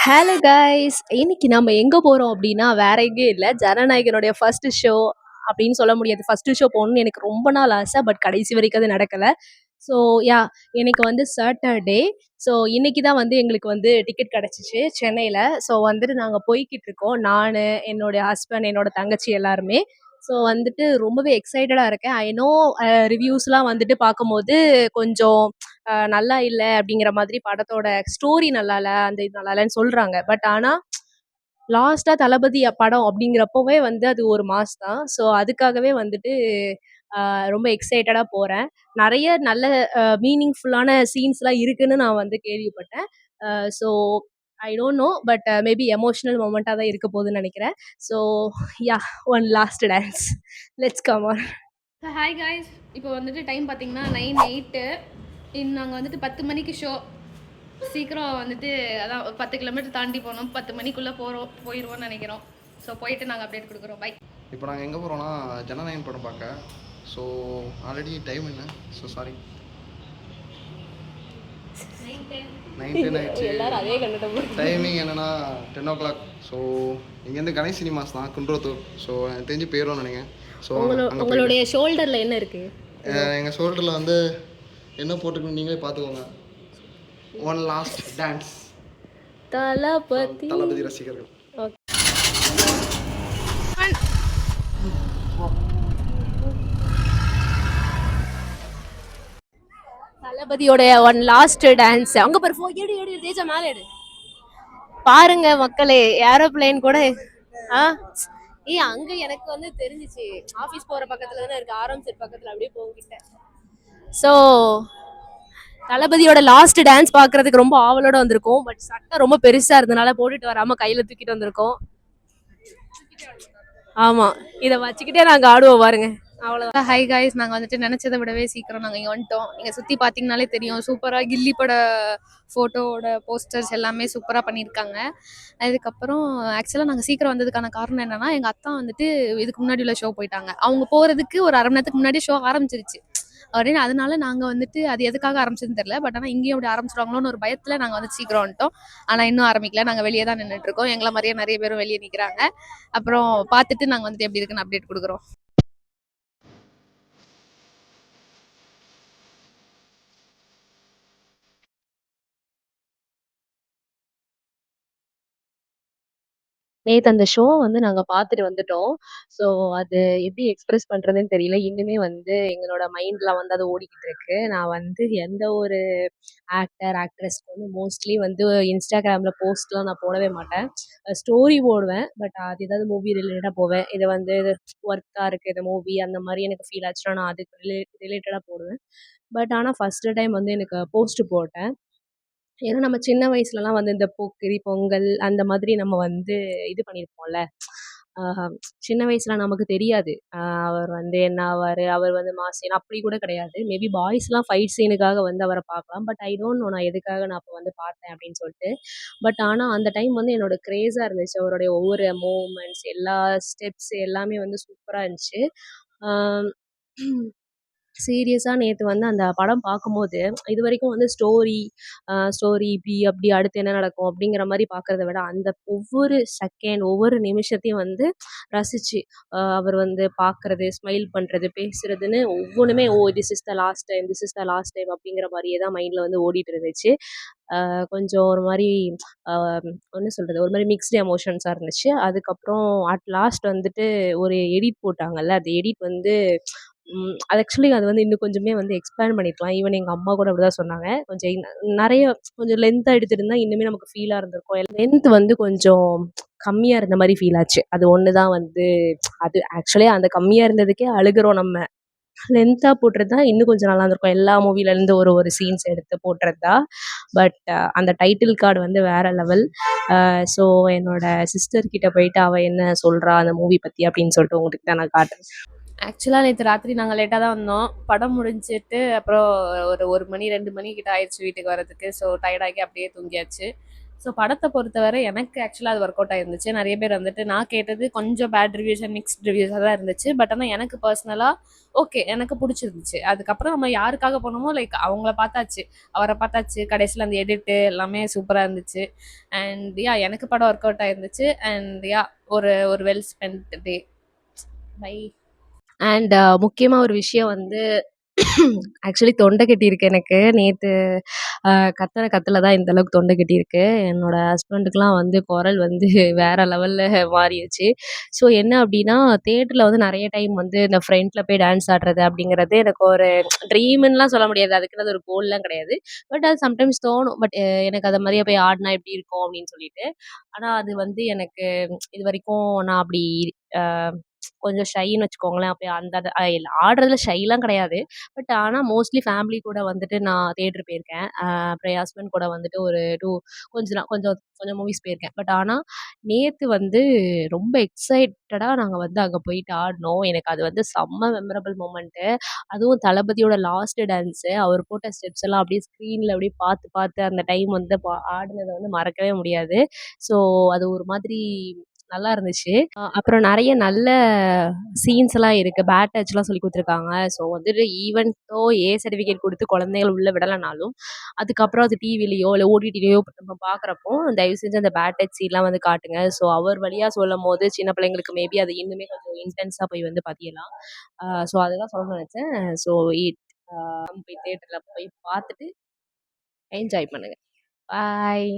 Hello guys! இன்னைக்கு நம்ம எங்க போறோம் அப்டின்னா, வேற எங்கேயும் இல்ல. ஜனநாயகனுடைய ஃபர்ஸ்ட் ஷோ அப்டின்னு சொல்ல முடியாது. ஃபர்ஸ்ட் ஷோ போகணும்னு எனக்கு ரொம்ப நாள் ஆசை. பட் கடைசி வரைக்கும் அது நடக்கல. So yeah! இன்னைக்கு வந்து சாட்டர்டே. ஸோ இன்னைக்கு தான் வந்து எங்களுக்கு வந்து டிக்கெட் கிடைச்சுச்சு சென்னையில. ஸோ வந்துட்டு நாங்க போய்க்கிட்டு இருக்கோம். நானு, என்னோட ஹஸ்பண்ட், என்னோட தங்கச்சி எல்லாருமே. ஸோ வந்துட்டு ரொம்பவே எக்ஸைட்டடா இருக்கேன். ஐ நோ ரிவ்யூஸ்லாம் வந்துட்டு பார்க்கும்போது கொஞ்சம் நல்லா இல்ல அப்படிங்கிற மாதிரி படத்தோட ஸ்டோரி நல்லா இல்ல, அந்த இது நல்லா இல்லன்னு சொல்றாங்க. பட் ஆனா லாஸ்ட்டா தளபதி படம் அப்படிங்கிறப்பவே வந்து அது ஒரு மாஸ் தான். ஸோ அதுக்காகவே வந்துட்டு ரொம்ப எக்ஸைட்டடா போறேன். நெறைய நல்ல மீனிங்ஃபுல்லான சீன்ஸ்லாம் இருக்குன்னு நான் வந்து கேள்விப்பட்டேன். So I don't know. But maybe emotional மொமெண்ட்டா தான் இருக்க போகுதுன்னு நெனைக்கிறேன். So yeah! One last dance. Let's come on. Hi guys, இப்போ வந்துட்டு டைம் பார்த்தீங்கன்னா 9:08. நாங்கள் வந்துட்டு 10 மணிக்கு ஷோ. சீக்கிரம் வந்துட்டு அதான் 10 கிலோமீட்டர் தாண்டி போனோம். 10 மணிக்குள்ளே போயிடுவோம்னு நினைக்கிறோம். ஸோ போயிட்டு நாங்கள் அப்டேட் கொடுக்குறோம். பை. இப்போ நாங்கள் எங்கே போகிறோன்னா ஜனநாயகன் படம் பார்க்க. ஸோ ஆல்ரெடி டைம் என்ன? ஸோ சாரி 9:10 ஆயிடுச்சு. எல்லாரும் அதே கண்டுட்டோம். டைமிங் என்னென்னா 10 o'clock. ஸோ இங்கேருந்து கணேஷ் சினிமாஸ் தான், குன்றத்தூர். ஸோ எனக்கு தெரிஞ்சு போயிடும்னு நினைக்கிறேன். ஸோ உங்களுடைய ஷோல்டரில் என்ன இருக்கு? எங்கள் ஷோல்டரில் வந்து என்ன போட்டுக்கணும் நீங்களே பார்த்துக்கோங்க. One last dance. தளபதி ரசிகர்கள். தளபதியோட ஒன் லாஸ்ட் டான்ஸ். அங்க பாரு, எடு தேஜா மேல எடு. பாருங்க மக்களே, ஏரோப்ளேன் கூட. அங்க எனக்கு வந்து தெரிஞ்சிச்சு, ஆபீஸ் போற பக்கத்துல தானே இருக்கு, ஆரம்பிச்சிரு பக்கத்துல, அப்படியே போகிட்ட. ஸோ தளபதியோட லாஸ்ட் டான்ஸ் பாக்குறதுக்கு ரொம்ப ஆவலோட வந்திருக்கோம். பட் சட்டை ரொம்ப பெருசா இருந்தனால போட்டுட்டு வராம கையில தூக்கிட்டு வந்திருக்கோம். ஆமா, இதை வச்சுக்கிட்டே நாங்க ஆடுவோம் பாருங்க. அவ்வளோதான். ஹை காய்ஸ், நாங்கள் வந்துட்டு நினச்சதை விடவே சீக்கிரம் நாங்கள் இங்கே வந்துட்டோம். நீங்கள் சுற்றி பார்த்தீங்கனாலே தெரியும், சூப்பராக கில்லி பட ஃபோட்டோவோட போஸ்டர்ஸ் எல்லாமே சூப்பராக பண்ணியிருக்காங்க. அதுக்கப்புறம் ஆக்சுவலாக நாங்கள் சீக்கிரம் வந்ததுக்கான காரணம் என்னென்னா, எங்கள் அத்தா வந்துட்டு இதுக்கு முன்னாடி உள்ள ஷோ போயிட்டாங்க. அவங்க போகிறதுக்கு ஒரு அரை மணி நேரத்துக்கு முன்னாடி ஷோ ஆரம்பிச்சிருச்சு அப்படின்னு. அதனால நாங்கள் வந்துட்டு அது எதுக்காக ஆரம்பிச்சதுன்னு தெரியல. பட் ஆனால் இங்கேயும் அப்படி ஆரம்பிச்சிடுவாங்களோன்னு ஒரு பயத்தில் நாங்கள் வந்து சீக்கிரம் வந்துட்டோம். ஆனால் இன்னும் ஆரம்பிக்கல, நாங்கள் வெளியே தான் நின்றுட்டுருக்கோம். எங்களை மாதிரியே நிறைய பேரும் வெளியே நிற்கிறாங்க. அப்புறம் பார்த்துட்டு நாங்கள் வந்துட்டு எப்படி இருக்குன்னு அப்டேட் கொடுக்குறோம். நேத்து அந்த ஷோ வந்து நாங்க பார்த்துட்டு வந்துட்டோம். ஸோ அது எப்படி எக்ஸ்பிரஸ் பண்றதுன்னு தெரியல. இன்னுமே வந்து எங்களோட மைண்ட்ல வந்து அது ஓடிக்கிட்டு இருக்கு. நான் வந்து எந்த ஒரு ஆக்ட்ரஸ்க்கு வந்து மோஸ்ட்லி வந்து இன்ஸ்டாகிராம்ல போஸ்ட்லாம் நான் போடவே மாட்டேன். ஸ்டோரி போடுவேன். பட் அது ஏதாவது மூவி ரிலேட்டடா போவேன். இது வந்து ஒர்த்தா இருக்கு இந்த மூவி, அந்த மாரி எனக்கு ஃபீல் ஆச்சுன்னா நான் அதுக்கு ரிலேட்டடா போடுவேன். பட் ஆனா ஃபர்ஸ்ட் டைம் வந்து எனக்கு போஸ்ட் போட்டேன். ஏன்னா நம்ம சின்ன வயசுலலாம் வந்து இந்த போக்கிரி, பொங்கல் அந்த மாதிரி நம்ம வந்து இது பண்ணியிருப்போம்ல. ஆஹ சின்ன வயசுல நமக்கு தெரியாது. அவர் வந்து என்ன ஆவாரு, அவர் வந்து மாஸ் சீன் அப்படி கூட கிடையாது. மேபி பாய்ஸ்லாம் ஃபைட் சீனுக்காக வந்து அவர பார்க்கலாம். பட் ஐ டோன்ட் நோ நான் எதுக்காக நான் அப்ப வந்து பார்த்தேன் அப்படின்னு சொல்லிட்டு. பட் ஆனா அந்த டைம் வந்து என்னோட கிரேஸா இருந்துச்சு. அவருடைய ஒவ்வொரு மூவ்மெண்ட்ஸ், எல்லா ஸ்டெப்ஸ் எல்லாமே வந்து சூப்பரா இருந்துச்சு. ஆ சீரியஸா நேத்து வந்து அந்த படம் பார்க்கும்போது, இதுவரைக்கும் வந்து ஸ்டோரி இப்படி, அப்படி அடுத்து என்ன நடக்கும் அப்படிங்கிற மாரி பார்க்கறத விட, அந்த ஒவ்வொரு செகண்ட், ஒவ்வொரு நிமிஷத்தையும் வந்து ரசிச்சு, அவர் வந்து பார்க்கறது, ஸ்மைல் பண்றது, பேசுறதுன்னு ஒவ்வொன்னுமே, oh! This is the last time, this is the last time அப்படிங்கிற மாரியே தான் மைண்ட்ல வந்து ஓடிட்டு இருந்துச்சு. கொஞ்சம் ஒரு மாரி அ என்ன சொல்றது? ஒரு மாரி மிக்ஸ்டு எமோஷன்ஸா இருந்துச்சு. அதுக்கப்புறம் அட் லாஸ்ட் வந்துட்டு ஒரு எடிட் போட்டாங்கல்ல, அந்த எடிட் வந்து அது ஆக்சுவலி அது வந்து இன்னும் கொஞ்சமே வந்து எக்ஸ்பேண்ட் பண்ணியிருக்கலாம். ஈவன் எங்க அம்மா கூட அப்படிதான் சொன்னாங்க. கொஞ்சம் நெறைய கொஞ்சம் லென்த்தா எடுத்திருந்தா இன்னுமே நமக்கு ஃபீலா இருந்திருக்கும். லென்த் வந்து கொஞ்சம் கம்மியா இருந்த மாரி ஃபீல் ஆச்சு. அது ஒண்ணு தான் வந்து அது ஆக்சுவலி அந்த கம்மியா இருந்ததுக்கே அழுகுறோம் நம்ம. லென்த்தா போட்டிருந்தா இன்னும் கொஞ்சம் நல்லா இருந்திருக்கும். எல்லா மூவிலேருந்து ஒரு ஒரு சீன்ஸ் எடுத்து போட்டிருந்தா. பட் அந்த டைட்டில் கார்டு வந்து வேற லெவல். ஸோ என்னோட சிஸ்டர் கிட்ட போயிட்டு அவ என்ன சொல்றா அந்த மூவி பத்தி அப்படின்னு சொல்லிட்டு உங்ககிட்ட நான் காட்டுறேன். ஆக்சுவலாக நேற்று ராத்திரி நாங்கள் லேட்டாக தான் வந்தோம். படம் முடிஞ்சிட்டு அப்புறம் ஒரு 1 மணி 2 மணி கிட்ட ஆயிடுச்சு வீட்டுக்கு வரதுக்கு. ஸோ டயர்டாகி அப்படியே தூங்கியாச்சு. ஸோ படத்த பொறுத்தவரை எனக்கு ஆக்சுவலா அது ஒர்க் அவுட் ஆயிருந்துச்சு. நெறைய பேர் வந்துட்டு நான் கேட்டது கொஞ்சம் பேட் ரிவ்யூஸ் அண்ட் மிக்ஸ்ட் ரிவ்யூஸா தான் இருந்துச்சு. பட் ஆனா எனக்கு பர்சனலா ஓகே. எனக்கு புடிச்சிருந்துச்சு. அதுக்கப்புறம் நம்ம யாருக்காக போனோமோ லைக் அவங்கள பார்த்தாச்சு. அவர பார்த்தாச்சு. கடைசில அந்த எடிட்டு எல்லாமே சூப்பரா இருந்துச்சு. அண்ட் எனக்கு படம் ஒர்க் அவுட் ஆயிருந்துச்சு. அண்ட் ஒரு ஒரு well spent day. Bye. And முக்கியமா ஒரு விஷயம் வந்து ஆக்சுவலி தொண்டை கட்டியிருக்கு எனக்கு. நேத்து கத்துன கத்துல தான் இந்த அளவுக்கு தொண்டை கட்டியிருக்கு. என்னோட ஹஸ்பண்டுக்குலாம் வந்து குரல் வந்து வேற லெவல்ல மாறிருச்சு. ஸோ என்ன அப்டின்னா, தியேட்டர்ல வந்து நெறைய டைம் வந்து இந்த ஃப்ரண்ட்ல போய் டான்ஸ் ஆடுறது அப்படிங்கிறது எனக்கு ஒரு ட்ரீம்ன்னுலாம் சொல்ல முடியாது. அதுக்குன்னு அது ஒரு கோல்லாம் கிடையாது. பட் அது சம்டைம்ஸ் தோணும். பட் எனக்கு அது மாரியே போய் ஆடுனா எப்படி இருக்கும் அப்படின்னு சொல்லிட்டு. ஆனா அது வந்து எனக்கு இதுவரைக்கும் நான் அப்படி அ கொஞ்சம் ஷைன்னு வச்சுக்கோங்களேன். அப்ப அந்த அது ஆடுறதுல ஷைலாம் கிடையாது. பட் ஆனா மோஸ்ட்லி ஃபேமிலி கூட வந்துட்டு நான் தியேட்டர் போயிருக்கேன். அப்புறம் என் ஹஸ்பண்ட் கூட வந்துட்டு ஒரு 2 கொஞ்சம் கொஞ்சம் மூவிஸ் போயிருக்கேன். பட் ஆனா நேத்து வந்து ரொம்ப எக்ஸைட்டடா நாங்க வந்து அங்க போயிட்டு ஆடுனோம். எனக்கு அது வந்து செம்ம மெமரபிள் மொமெண்ட்டு. அதுவும் தளபதியோட லாஸ்ட் டான்ஸு அவர் போட்ட ஸ்டெப்ஸ் எல்லாம் அப்படியே ஸ்க்ரீன்ல அப்படியே பார்த்து பார்த்து அந்த டைம் வந்து ஆடுனத வந்து மறக்கவே முடியாது. ஸோ அது ஒரு மாதிரி நல்லா இருந்துச்சு. அப்புறம் நெறைய நல்ல சீன்ஸ்லாம் இருக்கு. பேட் டச்லாம் சொல்லிக் குடுத்துருக்காங்க. ஸோ வந்துட்டு ஈவன் தோ ஏ சர்டிஃபிகேட் குடுத்து குழந்தைகள உள்ள விடலனாலும், அதுக்கப்புறம் அது டிவிலயோ, இல்ல ஓடிடிலயோ நம்ம பார்க்குறப்போ, தயவு செஞ்சு அந்த பேட் டச் சீன்லாம் வந்து காட்டுங்க. ஸோ அவர் வழியா சொல்லும்போது, சின்ன பிள்ளைங்களுக்கு மேபி அது இன்னுமே கொஞ்சம் இன்டென்ஸா போய் வந்து பதியலாம். ஸோ அதுதான் சொல்லணும்னு நெனச்சேன். ஸோ போய் தியேட்டர்ல போய் பார்த்துட்டு என்ஜாய் பண்ணுங்க. பாய்.